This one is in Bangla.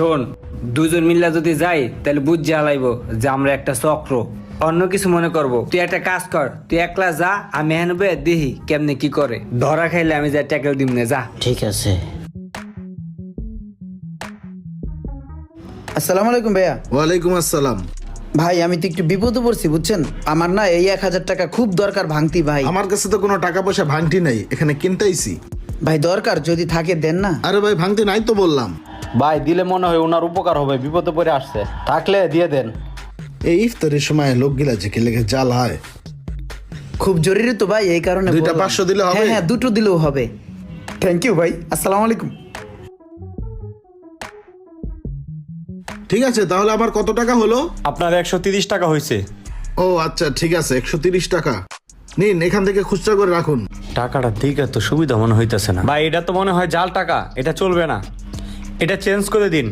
শোন, দুজন মিল্লা যদি যাই তাহলে বুঝ জ্বালাইব যে আমরা একটা চক্র, অন্য কিছু মনে করব। তুই একটা কাজ কর, তুই একলা যা, আমি হেনবে দেখি কেমনে কি করে। ধরা খাইলে আমি যা ট্যাকেল দিম না, যা। ঠিক আছে। আসসালামু আলাইকুম ভাইয়া। ওয়ালাইকুম আসসালাম। ভাই আমি তো একটু বিপদে পড়ছি বুঝছেন, আমার না এই 1000 টাকা খুব দরকার ভাঙতি ভাই। আমার কাছে তো কোনো টাকা পয়সা ভাঙতি নাই, এখানে কিনতেইছি। ভাই দরকার, যদি থাকে দেন না। আরে ভাই ভাঙতি নাই তো বললাম। ভাই দিলে মনে হয় ওনার উপকার হবে, বিপদে পড়ে আসছে, থাকলে দিয়ে দেন। এই ইফতারের সময় লোকগুলা যে কি লেগে জাল হয়। খুব জরুরি তো ভাই, এই কারণে দুইটা বললাম। 500 দিলে হবে? হ্যাঁ হ্যাঁ, দুটো দিলেও হবে। থ্যাংক ইউ ভাই, আসসালামু আলাইকুম। ঠিক আছে, তাহলে আমার কত টাকা হলো? আপনার 130 টাকা হয়েছে। ও আচ্ছা ঠিক আছে, 130 টাকা নিন, এখান থেকে খুচরা করে রাখুন। টাকাটা দিকে তো সুবিধা মনে হইতেছে না ভাই, এটা তো মনে হয় জাল টাকা, এটা চলবে না, এটা চেঞ্জ করে দিন।